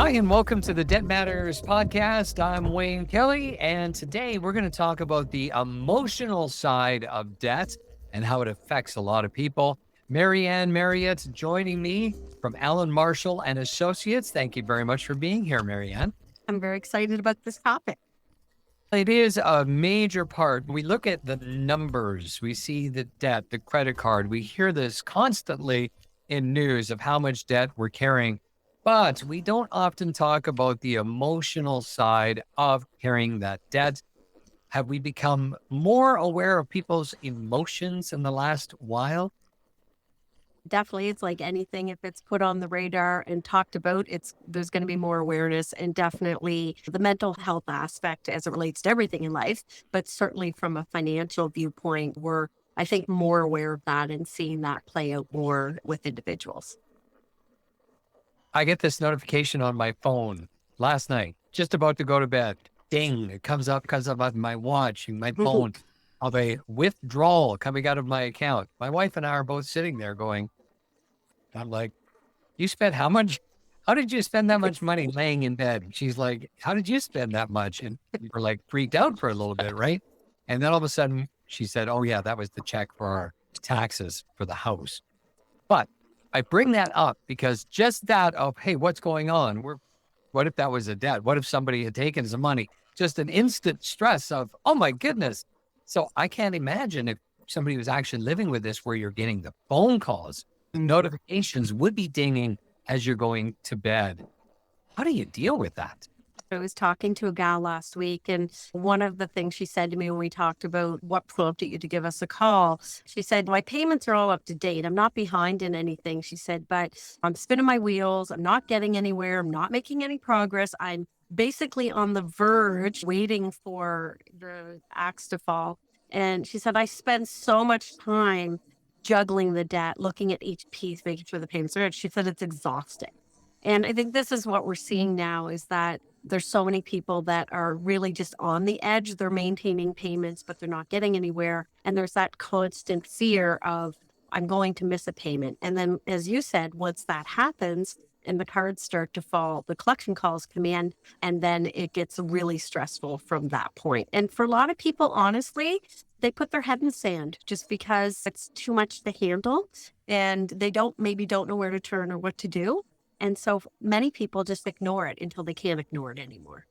Hi, and welcome to the Debt Matters podcast. I'm Wayne Kelly, and today we're going to talk about the emotional side of debt and how it affects a lot of people. Marianne Marriott's joining me from Allen Marshall and Associates. Thank you very much for being here, Marianne. I'm very excited about this topic. It is a major part. We look at the numbers, we see the debt, the credit card. We hear this constantly in news of how much debt we're carrying, but we don't often talk about the emotional side of carrying that debt. Have we become more aware of people's emotions in the last while? Definitely, it's like anything, if it's put on the radar and talked about, there's going to be more awareness, and definitely the mental health aspect as it relates to everything in life, but certainly from a financial viewpoint, we're, I think, more aware of that and seeing that play out more with individuals. I get this notification on my phone last night, just about to go to bed. Ding, it comes up on my watch and my phone of a withdrawal coming out of my account. My wife and I are both sitting there going, I'm like, you spent how much? How did you spend that much money laying in bed? She's like, how did you spend that much? And we're like freaked out for a little bit, right? And then all of a sudden she said, oh yeah, that was the check for our taxes for the house. But I bring that up because just that of, hey, what's going on? What if that was a debt? What if somebody had taken some money? Just an instant stress of, oh my goodness. So I can't imagine if somebody was actually living with this where you're getting the phone calls, the notifications would be dinging as you're going to bed. How do you deal with that? I was talking to a gal last week, and one of the things she said to me when we talked about what prompted you to give us a call, she said, my payments are all up to date. I'm not behind in anything. She said, but I'm spinning my wheels. I'm not getting anywhere. I'm not making any progress. I'm basically on the verge waiting for the axe to fall. And she said, I spend so much time juggling the debt, looking at each piece, making sure the payments are good. She said it's exhausting. And I think this is what we're seeing now is that there's so many people that are really just on the edge. They're maintaining payments, but they're not getting anywhere. And there's that constant fear of, I'm going to miss a payment. And then, as you said, once that happens and the cards start to fall, the collection calls come in, and then it gets really stressful from that point. And for a lot of people, honestly, they put their head in the sand just because it's too much to handle and they maybe don't know where to turn or what to do. And so many people just ignore it until they can't ignore it anymore.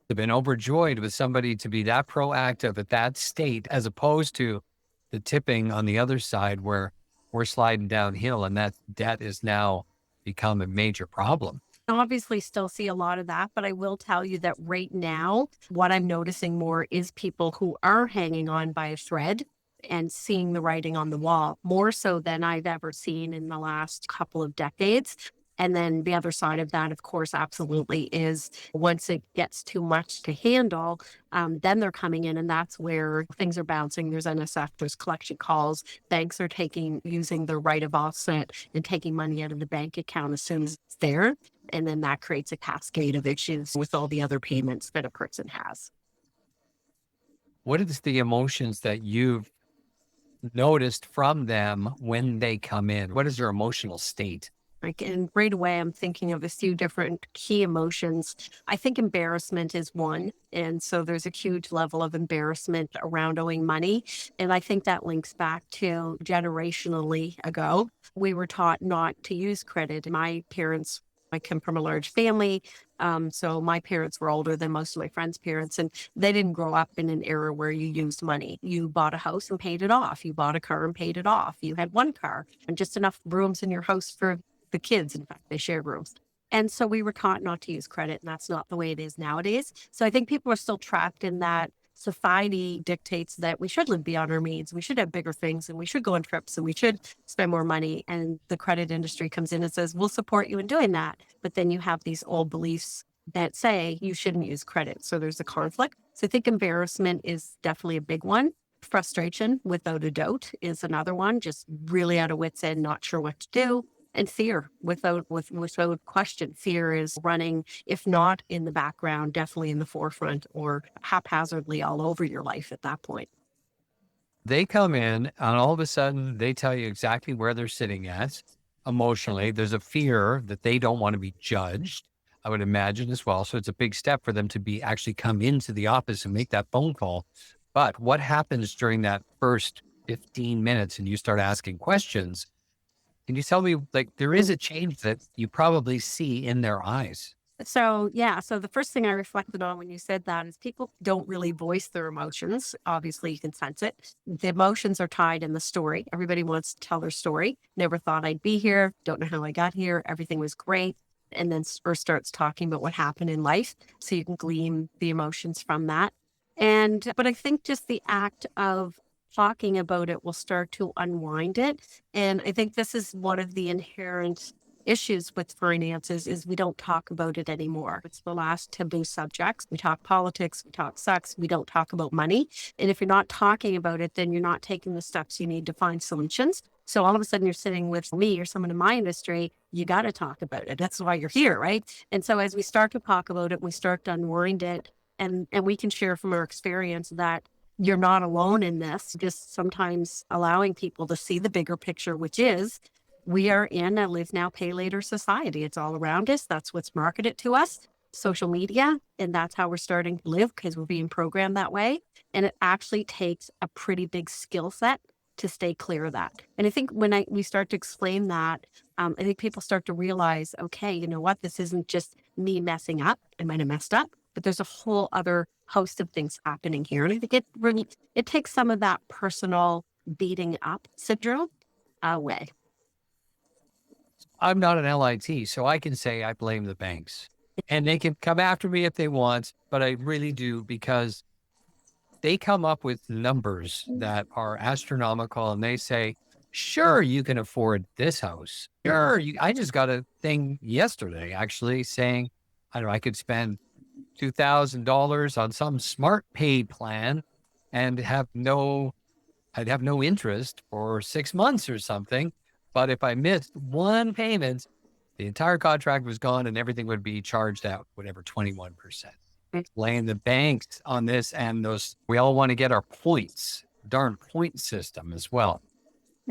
I've been overjoyed with somebody to be that proactive at that state, as opposed to the tipping on the other side where we're sliding downhill and that debt is now become a major problem. I obviously still see a lot of that, but I will tell you that right now, what I'm noticing more is people who are hanging on by a thread and seeing the writing on the wall more so than I've ever seen in the last couple of decades. And then the other side of that, of course, absolutely is once it gets too much to handle, then they're coming in and that's where things are bouncing. There's NSF, there's collection calls. Banks are using their right of offset and taking money out of the bank account as soon as it's there. And then that creates a cascade of issues with all the other payments that a person has. What is the emotions that you've noticed from them when they come in? What is their emotional state? Like, and right away, I'm thinking of a few different key emotions. I think embarrassment is one. And so there's a huge level of embarrassment around owing money. And I think that links back to generationally ago. We were taught not to use credit. I come from a large family. So my parents were older than most of my friends' parents, and they didn't grow up in an era where you used money. You bought a house and paid it off. You bought a car and paid it off. You had one car and just enough rooms in your house for the kids. In fact, they shared rooms. And so we were taught not to use credit, and that's not the way it is nowadays. So I think people are still trapped in that society dictates that we should live beyond our means. We should have bigger things and we should go on trips and we should spend more money. And the credit industry comes in and says, we'll support you in doing that. But then you have these old beliefs that say you shouldn't use credit. So there's a conflict. So I think embarrassment is definitely a big one. Frustration, without a doubt, is another one. Just really out of wits end, not sure what to do. And fear, without question. Fear is running, if not in the background, definitely in the forefront or haphazardly all over your life at that point. They come in and all of a sudden they tell you exactly where they're sitting at. emotionally. There's a fear that they don't want to be judged, I would imagine as well. So it's a big step for them to be actually come into the office and make that phone call. But what happens during that first 15 minutes and you start asking questions? Can you tell me, like, there is a change that you probably see in their eyes? So, yeah. So, the first thing I reflected on when you said that is people don't really voice their emotions. Obviously, you can sense it. The emotions are tied in the story. Everybody wants to tell their story. Never thought I'd be here. Don't know how I got here. Everything was great. And then or starts talking about what happened in life. So, you can glean the emotions from that. But I think just the act of talking about it will start to unwind it. And I think this is one of the inherent issues with finances is we don't talk about it anymore. It's the last taboo subjects. We talk politics, we talk sex, we don't talk about money. And if you're not talking about it, then you're not taking the steps you need to find solutions. So all of a sudden you're sitting with me or someone in my industry, you got to talk about it. That's why you're here, right? And so as we start to talk about it, we start to unwind it and we can share from our experience that you're not alone in this, just sometimes allowing people to see the bigger picture, which is we are in a live now, pay later society. It's all around us. That's what's marketed to us, social media. And that's how we're starting to live because we're being programmed that way. And it actually takes a pretty big skill set to stay clear of that. And I think when we start to explain that, I think people start to realize, okay, you know what? This isn't just me messing up. I might have messed up, but there's a whole other host of things happening here. And I think it takes some of that personal beating up syndrome away. I'm not an LIT, so I can say I blame the banks. And they can come after me if they want, but I really do because they come up with numbers that are astronomical and they say, sure, you can afford this house. Sure. I just got a thing yesterday actually saying, I don't know, I could spend $2,000 on some smart pay plan and I'd have no interest for 6 months or something. But if I missed one payment, the entire contract was gone and everything would be charged out, whatever, 21%. Blame the banks on this and those. We all want to get our points, darn point system as well.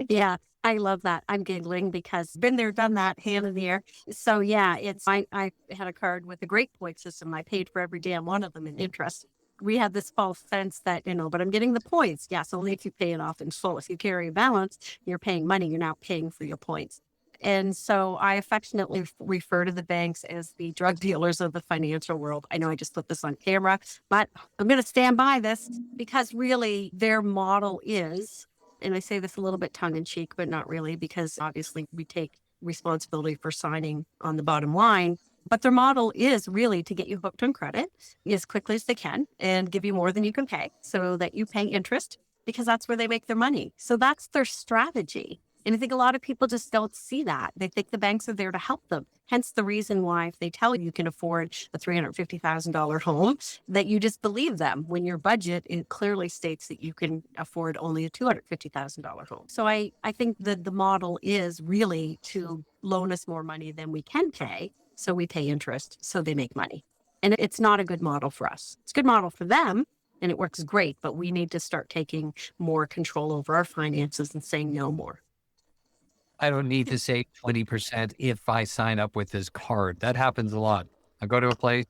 Yeah, I love that. I'm giggling because been there, done that, hand in the air. So yeah, I had a card with a great point system. I paid for every damn one of them in interest. We had this false sense that, but I'm getting the points. Yes, only if you pay it off in full. If you carry a balance, you're paying money. You're not paying for your points. And so I affectionately refer to the banks as the drug dealers of the financial world. I know I just put this on camera, but I'm going to stand by this because really their model is, and I say this a little bit tongue in cheek, but not really, because obviously we take responsibility for signing on the bottom line. But their model is really to get you hooked on credit as quickly as they can and give you more than you can pay so that you pay interest because that's where they make their money. So that's their strategy. And I think a lot of people just don't see that. They think the banks are there to help them. Hence the reason why if they tell you can afford a $350,000 home, that you just believe them when your budget it clearly states that you can afford only a $250,000 home. So I think that the model is really to loan us more money than we can pay. So we pay interest, so they make money. And it's not a good model for us. It's a good model for them and it works great, but we need to start taking more control over our finances and saying no more. I don't need to save 20% if I sign up with this card. That happens a lot. I go to a place,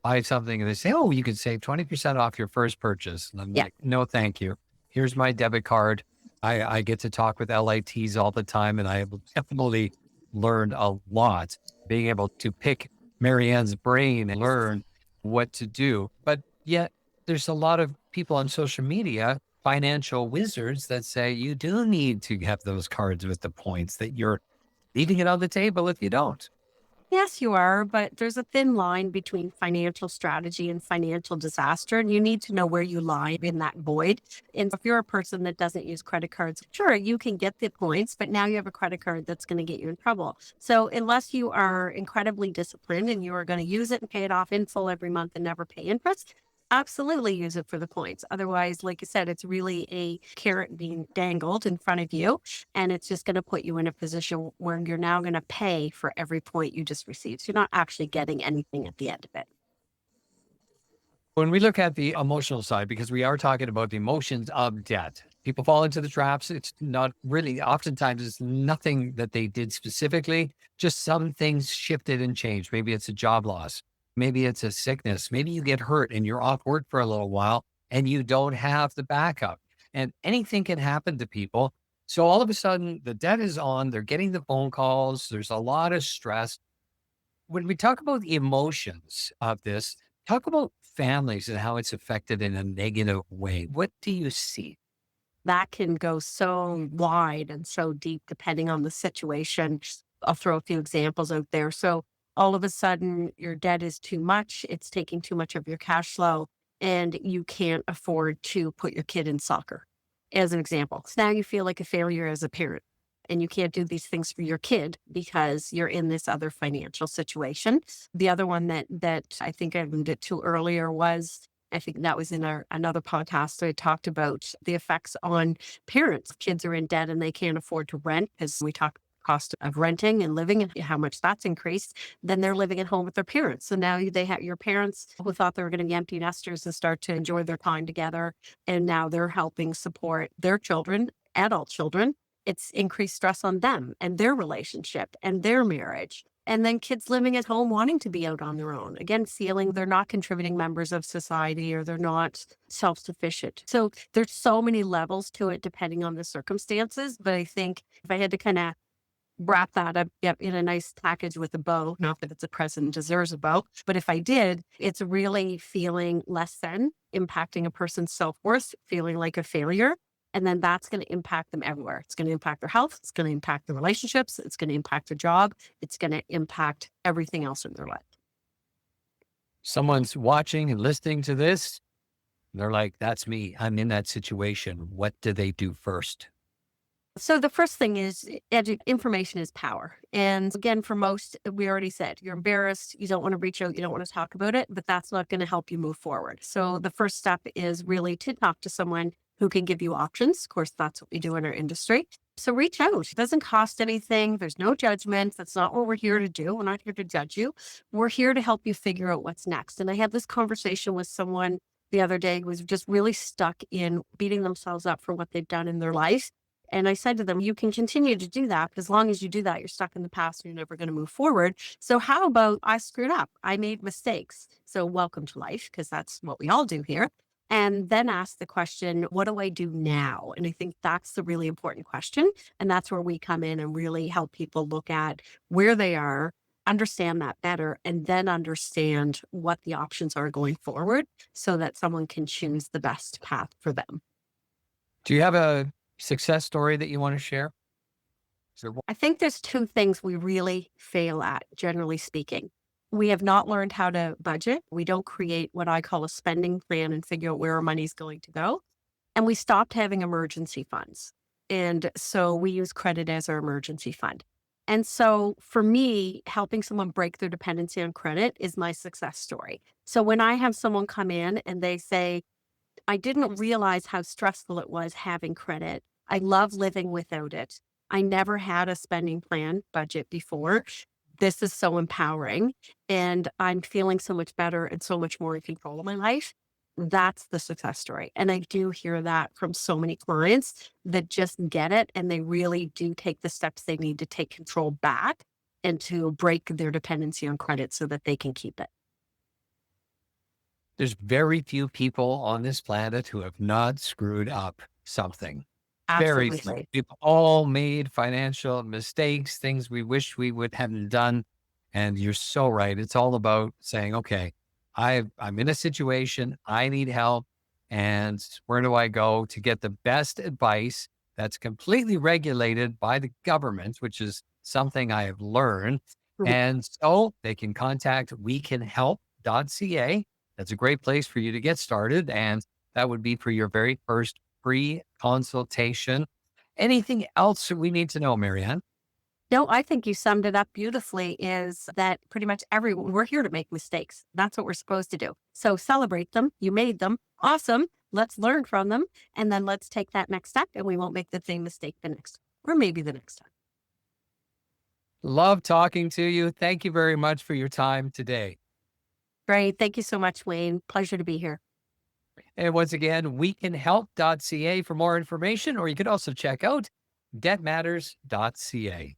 buy something, and they say, oh, you can save 20% off your first purchase. And I'm Yeah. like, no, thank you. Here's my debit card. I get to talk with LITs all the time, and I have definitely learned a lot being able to pick Marianne's brain and learn what to do. But yet, there's a lot of people on social media, financial wizards, that say you do need to have those cards with the points, that you're leaving it on the table if you don't. Yes, you are, but there's a thin line between financial strategy and financial disaster, and you need to know where you lie in that void. And if you're a person that doesn't use credit cards, sure, you can get the points, but now you have a credit card that's going to get you in trouble. So unless you are incredibly disciplined and you are going to use it and pay it off in full every month and never pay interest, absolutely use it for the points. Otherwise, like I said, it's really a carrot being dangled in front of you. And it's just going to put you in a position where you're now going to pay for every point you just received. So you're not actually getting anything at the end of it. When we look at the emotional side, because we are talking about the emotions of debt, People fall into the traps. It's not really, oftentimes, it's nothing that they did specifically, just some things shifted and changed. Maybe it's a job loss. Maybe it's a sickness. Maybe you get hurt and you're off work for a little while and you don't have the backup. And anything can happen to people. So all of a sudden, the debt is on. They're getting the phone calls. There's a lot of stress. When we talk about the emotions of this, talk about families and how it's affected in a negative way. What do you see? That can go so wide and so deep depending on the situation. I'll throw a few examples out there. So all of a sudden, your debt is too much. It's taking too much of your cash flow, and you can't afford to put your kid in soccer, as an example. So now you feel like a failure as a parent, and you can't do these things for your kid because you're in this other financial situation. The other one that I think I alluded to earlier was, I think that was in another podcast. I talked about the effects on parents. Kids are in debt and they can't afford to rent, because we talked cost of renting and living and how much that's increased. Then they're living at home with their parents. So now they have your parents who thought they were going to be empty nesters and start to enjoy their time together. And now they're helping support their children, adult children. It's increased stress on them and their relationship and their marriage. And then kids living at home wanting to be out on their own. Again, feeling they're not contributing members of society, or they're not self-sufficient. So there's so many levels to it depending on the circumstances. But I think if I had to kind of wrap that up, yep, in a nice package with a bow, not that it's a present deserves a bow, but if I did, it's really feeling less than, impacting a person's self-worth, feeling like a failure. And then that's going to impact them everywhere. It's going to impact their health. It's going to impact their relationships. It's going to impact their job. It's going to impact everything else in their life. Someone's watching and listening to this. They're like, that's me. I'm in that situation. What do they do first? So the first thing is, information is power. And again, for most, we already said, you're embarrassed, you don't want to reach out, you don't want to talk about it, but that's not going to help you move forward. So the first step is really to talk to someone who can give you options. Of course, that's what we do in our industry. So reach out. It doesn't cost anything. There's no judgment. That's not what we're here to do. We're not here to judge you. We're here to help you figure out what's next. And I had this conversation with someone the other day who was just really stuck in beating themselves up for what they've done in their life. And I said to them, you can continue to do that, but as long as you do that, you're stuck in the past and you're never going to move forward. So how about I screwed up? I made mistakes. So welcome to life, because that's what we all do here. And then ask the question, what do I do now? And I think that's the really important question. And that's where we come in and really help people look at where they are, understand that better, and then understand what the options are going forward so that someone can choose the best path for them. Do you have a success story that you want to share? Is there one? I think there's two things we really fail at, generally speaking. We have not learned how to budget. We don't create what I call a spending plan and figure out where our money's going to go. And we stopped having emergency funds. And so we use credit as our emergency fund. And so for me, helping someone break their dependency on credit is my success story. So when I have someone come in and they say, I didn't realize how stressful it was having credit. I love living without it. I never had a spending plan budget before. This is so empowering, and I'm feeling so much better and so much more in control of my life. That's the success story. And I do hear that from so many clients that just get it, and they really do take the steps they need to take control back and to break their dependency on credit so that they can keep it. There's very few people on this planet who have not screwed up something. Very few. Absolutely. We've all made financial mistakes, things we wish we would have done. And you're so right. It's all about saying, okay, I'm in a situation, I need help. And where do I go to get the best advice that's completely regulated by the government, which is something I have learned. And so they can contact wecanhelp.ca. That's a great place for you to get started. And that would be for your very first free consultation. Anything else that we need to know, Marianne? No, I think you summed it up beautifully, is that pretty much everyone, we're here to make mistakes. That's what we're supposed to do. So celebrate them. You made them. Awesome. Let's learn from them. And then let's take that next step, and we won't make the same mistake the next time, or maybe the next time. Love talking to you. Thank you very much for your time today. Great. Thank you so much, Wayne. Pleasure to be here. And once again, wecanhelp.ca for more information, or you can also check out debtmatters.ca.